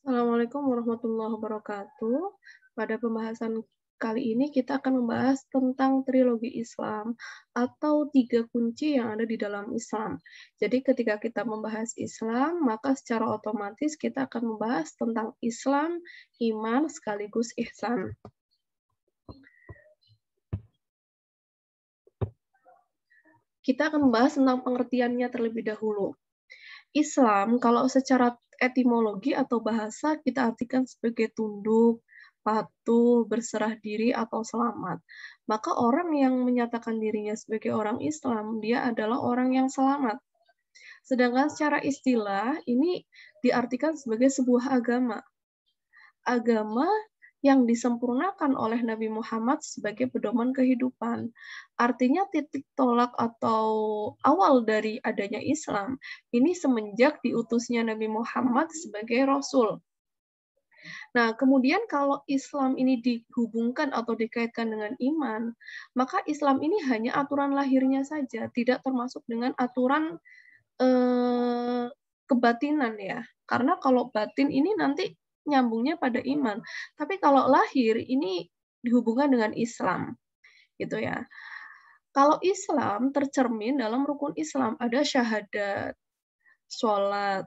Assalamualaikum warahmatullahi wabarakatuh. Pada pembahasan kali ini kita akan membahas tentang trilogi Islam atau 3 kunci yang ada di dalam Islam. Jadi ketika kita membahas Islam, maka secara otomatis kita akan membahas tentang Islam, iman, sekaligus ihsan. Kita akan membahas tentang pengertiannya terlebih dahulu. Islam, kalau secara etimologi atau bahasa, kita artikan sebagai tunduk, patuh, berserah diri, atau selamat. Maka orang yang menyatakan dirinya sebagai orang Islam, dia adalah orang yang selamat. Sedangkan secara istilah, ini diartikan sebagai sebuah agama. Agama yang disempurnakan oleh Nabi Muhammad sebagai pedoman kehidupan. Artinya titik tolak atau awal dari adanya Islam ini semenjak diutusnya Nabi Muhammad sebagai Rasul. Nah, kemudian kalau Islam ini dihubungkan atau dikaitkan dengan iman, maka Islam ini hanya aturan lahirnya saja, tidak termasuk dengan aturan kebatinan ya. Karena kalau batin ini nanti nyambungnya pada iman. Tapi kalau lahir ini dihubungkan dengan Islam, gitu ya. Kalau Islam tercermin dalam rukun Islam ada syahadat, sholat,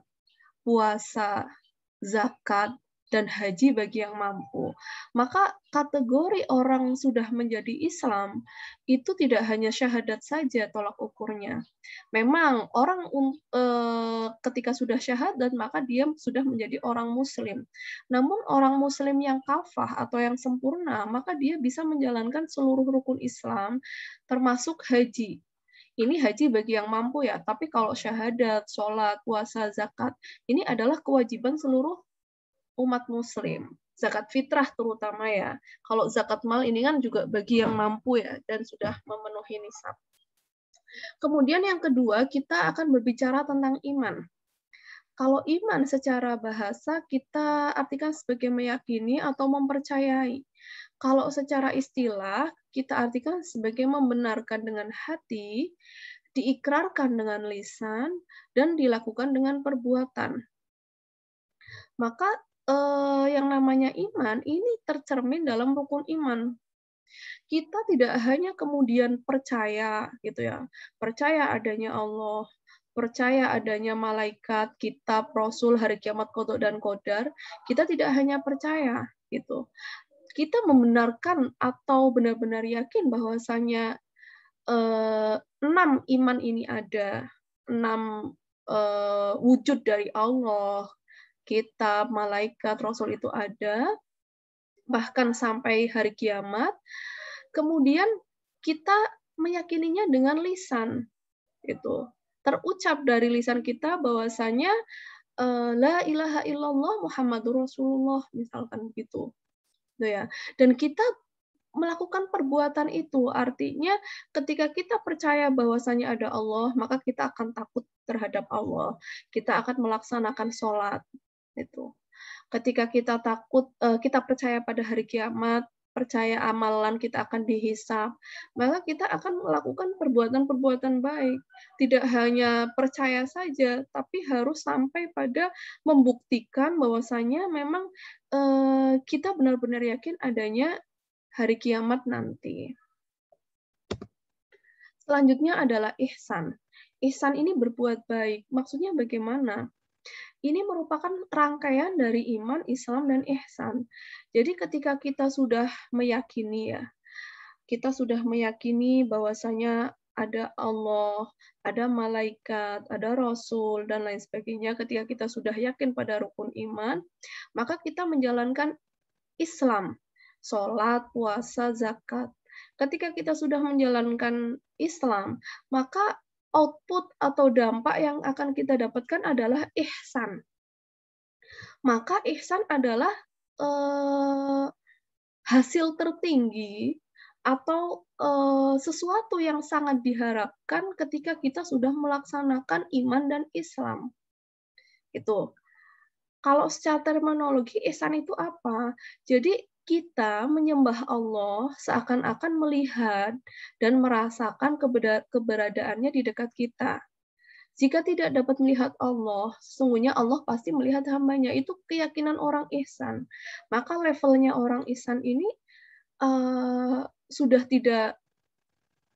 puasa, zakat, dan haji bagi yang mampu. Maka kategori orang sudah menjadi Islam itu tidak hanya syahadat saja tolak ukurnya. Memang orang ketika sudah syahadat maka dia sudah menjadi orang muslim. Namun orang muslim yang kafah atau yang sempurna maka dia bisa menjalankan seluruh rukun Islam termasuk haji. Ini haji bagi yang mampu ya, tapi kalau syahadat, sholat, puasa, zakat, ini adalah kewajiban seluruh umat muslim. Zakat fitrah terutama ya. Kalau zakat mal ini kan juga bagi yang mampu ya, dan sudah memenuhi nisab. Kemudian yang kedua, kita akan berbicara tentang iman. Kalau iman secara bahasa kita artikan sebagai meyakini atau mempercayai. Kalau secara istilah kita artikan sebagai membenarkan dengan hati, diikrarkan dengan lisan, dan dilakukan dengan perbuatan. Maka yang namanya iman ini tercermin dalam rukun iman. Kita tidak hanya kemudian percaya gitu ya, percaya adanya Allah, percaya adanya malaikat, kitab, rasul, hari kiamat, qada dan qadar. Kita tidak hanya percaya gitu. Kita membenarkan atau benar-benar yakin bahwasanya 6 iman ini ada, 6 wujud dari Allah, kitab, malaikat, rasul itu ada, bahkan sampai hari kiamat. Kemudian kita meyakininya dengan lisan, gitu. Terucap dari lisan kita bahwasanya la ilaha illallah Muhammadur Rasulullah, misalkan gitu. Gitu ya. Dan kita melakukan perbuatan itu, artinya ketika kita percaya bahwasanya ada Allah, maka kita akan takut terhadap Allah. Kita akan melaksanakan sholat, itu. Ketika kita takut, kita percaya pada hari kiamat, percaya amalan kita akan dihisab, maka kita akan melakukan perbuatan-perbuatan baik. Tidak hanya percaya saja, tapi harus sampai pada membuktikan bahwasanya memang kita benar-benar yakin adanya hari kiamat nanti. Selanjutnya adalah ihsan. Ihsan ini berbuat baik. Maksudnya bagaimana? Ini merupakan rangkaian dari iman, Islam, dan ihsan. Jadi ketika kita sudah meyakini ya, kita sudah meyakini bahwasanya ada Allah, ada malaikat, ada rasul, dan lain sebagainya. Ketika kita sudah yakin pada rukun iman, maka kita menjalankan Islam, sholat, puasa, zakat. Ketika kita sudah menjalankan Islam, maka output atau dampak yang akan kita dapatkan adalah ihsan. Maka ihsan adalah hasil tertinggi atau sesuatu yang sangat diharapkan ketika kita sudah melaksanakan iman dan Islam. Itu. Kalau secara terminologi ihsan itu apa? Jadi kita menyembah Allah seakan-akan melihat dan merasakan keberadaannya di dekat kita. Jika tidak dapat melihat Allah, sesungguhnya Allah pasti melihat hambanya. Itu keyakinan orang ihsan. Maka levelnya orang ihsan ini sudah tidak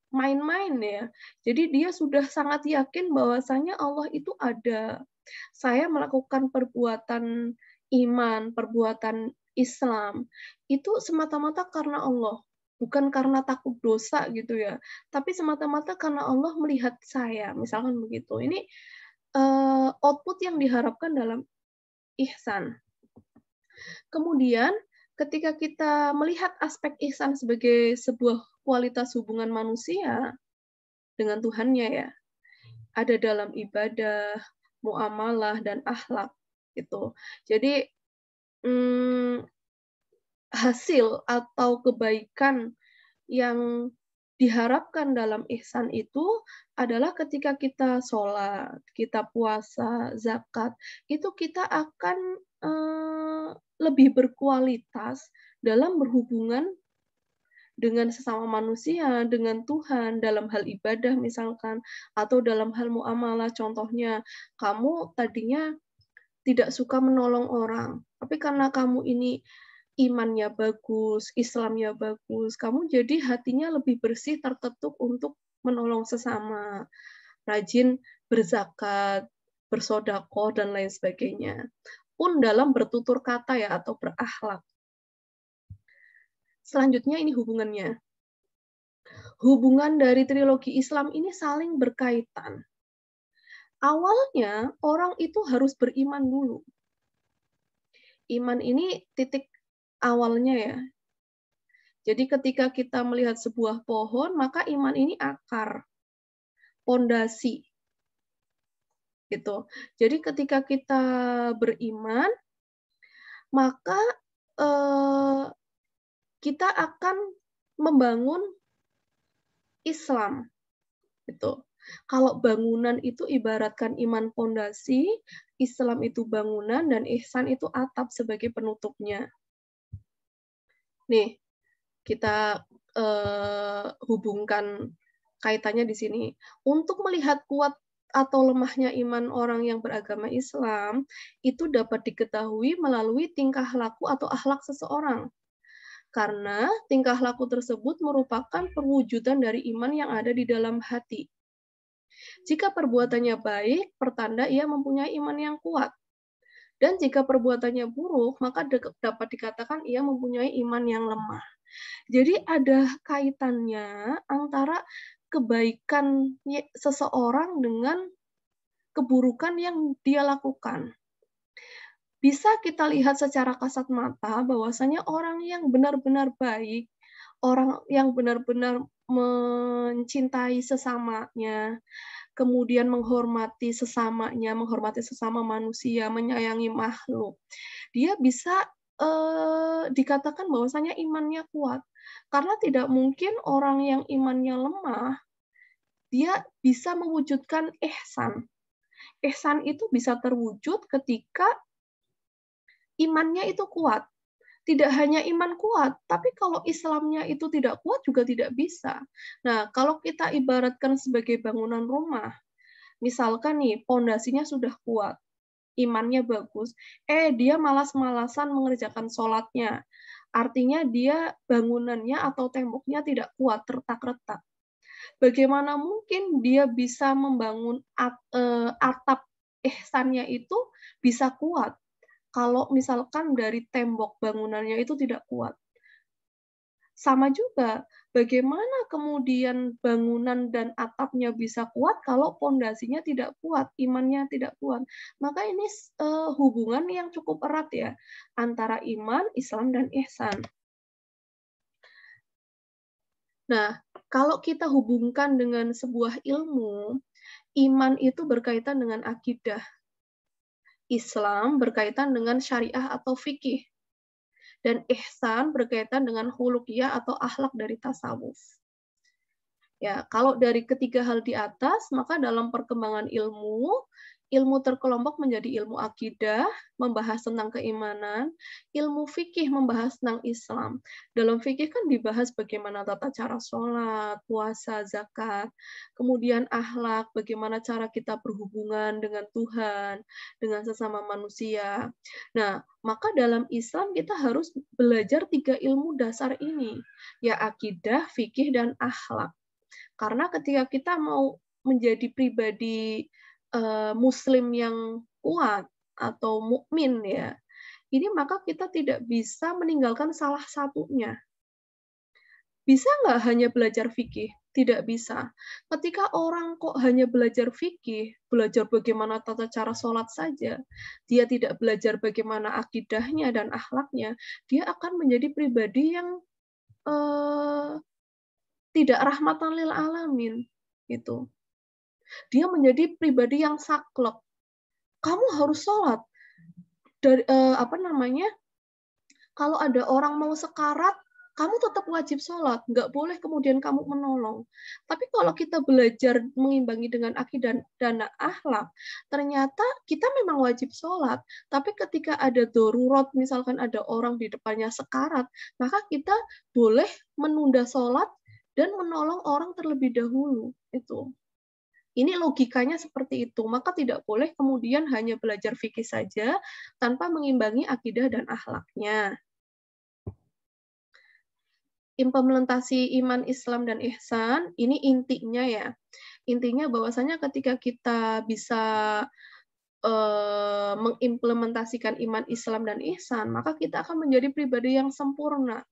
main-main ya. Jadi dia sudah sangat yakin bahwasanya Allah itu ada. Saya melakukan perbuatan iman, perbuatan Islam, itu semata-mata karena Allah. Bukan karena takut dosa gitu ya, tapi semata-mata karena Allah melihat saya, misalkan begitu. Ini output yang diharapkan dalam ihsan. Kemudian ketika kita melihat aspek ihsan sebagai sebuah kualitas hubungan manusia dengan Tuhannya ya, ada dalam ibadah, muamalah, dan akhlak gitu. Jadi hasil atau kebaikan yang diharapkan dalam ihsan itu adalah ketika kita sholat, kita puasa, zakat, itu kita akan lebih berkualitas dalam berhubungan dengan sesama manusia, dengan Tuhan, dalam hal ibadah misalkan, atau dalam hal muamalah. Contohnya, kamu tadinya tidak suka menolong orang, tapi karena kamu ini imannya bagus, Islamnya bagus, kamu jadi hatinya lebih bersih, terketuk untuk menolong sesama, rajin berzakat, bersedekah, dan lain sebagainya. Pun dalam bertutur kata ya, atau berakhlak. Selanjutnya ini hubungannya. Hubungan dari trilogi Islam ini saling berkaitan. Awalnya orang itu harus beriman dulu. Iman ini titik awalnya ya. Jadi ketika kita melihat sebuah pohon, maka iman ini akar, pondasi. Gitu. Jadi ketika kita beriman, maka kita akan membangun Islam. Gitu. Kalau bangunan itu ibaratkan iman pondasi, Islam itu bangunan, dan ihsan itu atap sebagai penutupnya. Nih, kita hubungkan kaitannya di sini. Untuk melihat kuat atau lemahnya iman orang yang beragama Islam, itu dapat diketahui melalui tingkah laku atau akhlak seseorang. Karena tingkah laku tersebut merupakan perwujudan dari iman yang ada di dalam hati. Jika perbuatannya baik, pertanda ia mempunyai iman yang kuat. Dan jika perbuatannya buruk, maka dapat dikatakan ia mempunyai iman yang lemah. Jadi ada kaitannya antara kebaikan seseorang dengan keburukan yang dia lakukan. Bisa kita lihat secara kasat mata bahwasanya orang yang benar-benar baik, orang yang benar-benar mencintai sesamanya, kemudian menghormati sesamanya, menghormati sesama manusia, menyayangi makhluk. Dia bisa dikatakan bahwasanya imannya kuat. Karena tidak mungkin orang yang imannya lemah, dia bisa mewujudkan ihsan. Ihsan itu bisa terwujud ketika imannya itu kuat. Tidak hanya iman kuat, tapi kalau Islamnya itu tidak kuat juga tidak bisa. Nah, kalau kita ibaratkan sebagai bangunan rumah, misalkan nih pondasinya sudah kuat, imannya bagus, dia malas-malasan mengerjakan sholatnya. Artinya dia bangunannya atau temboknya tidak kuat, retak-retak. Bagaimana mungkin dia bisa membangun atap ihsannya itu bisa kuat kalau misalkan dari tembok bangunannya itu tidak kuat? Sama juga, bagaimana kemudian bangunan dan atapnya bisa kuat kalau pondasinya tidak kuat, imannya tidak kuat. Maka ini hubungan yang cukup erat ya antara iman, Islam, dan ihsan. Nah, kalau kita hubungkan dengan sebuah ilmu, iman itu berkaitan dengan akidah. Islam berkaitan dengan syariah atau fikih. Dan ihsan berkaitan dengan khuluqiyah atau akhlak dari tasawuf. Ya, kalau dari ketiga hal di atas, maka dalam perkembangan ilmu, ilmu terkelompok menjadi ilmu akidah, membahas tentang keimanan, ilmu fikih membahas tentang Islam. Dalam fikih kan dibahas bagaimana tata cara sholat, puasa, zakat, kemudian akhlak, bagaimana cara kita berhubungan dengan Tuhan, dengan sesama manusia. Nah, maka dalam Islam kita harus belajar 3 ilmu dasar ini, ya akidah, fikih, dan akhlak. Karena ketika kita mau menjadi pribadi Muslim yang kuat atau mukmin ya, ini maka kita tidak bisa meninggalkan salah satunya. Bisa nggak hanya belajar fikih? Tidak bisa. Ketika orang kok hanya belajar fikih, belajar bagaimana tata cara sholat saja, dia tidak belajar bagaimana akidahnya dan akhlaknya, dia akan menjadi pribadi yang tidak rahmatan lil alamin, gitu. Dia menjadi pribadi yang saklek. Kamu harus sholat. Dari kalau ada orang mau sekarat, kamu tetap wajib sholat, nggak boleh kemudian kamu menolong. Tapi kalau kita belajar mengimbangi dengan akidah dan akhlak, ternyata kita memang wajib sholat. Tapi ketika ada darurat, misalkan ada orang di depannya sekarat, maka kita boleh menunda sholat dan menolong orang terlebih dahulu. Itu. Ini logikanya seperti itu. Maka tidak boleh kemudian hanya belajar fikih saja tanpa mengimbangi akidah dan akhlaknya. Implementasi iman, Islam, dan ihsan, ini intinya ya. Intinya bahwasanya ketika kita bisa mengimplementasikan iman, Islam, dan ihsan, maka kita akan menjadi pribadi yang sempurna.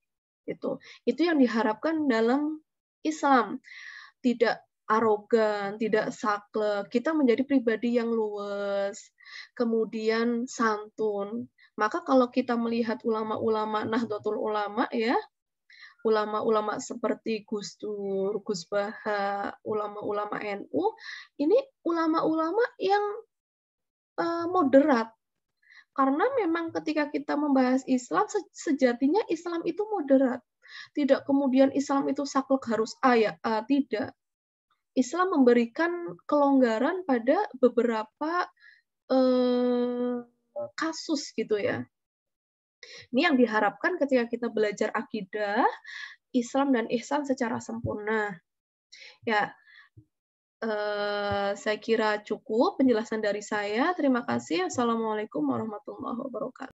Itu yang diharapkan dalam Islam. Tidak arogan, tidak saklek. Kita menjadi pribadi yang luwes, kemudian santun. Maka kalau kita melihat ulama-ulama Nahdlatul Ulama ya, ulama-ulama seperti Gus Dur, Gus Baha, ulama-ulama NU, ini ulama-ulama yang moderat. Karena memang ketika kita membahas Islam, sejatinya Islam itu moderat. Tidak kemudian Islam itu saklek harus A ya A, tidak. Islam memberikan kelonggaran pada beberapa kasus gitu ya. Ini yang diharapkan ketika kita belajar akidah, Islam dan ihsan secara sempurna. Ya, saya kira cukup penjelasan dari saya. Terima kasih. Assalamualaikum warahmatullahi wabarakatuh.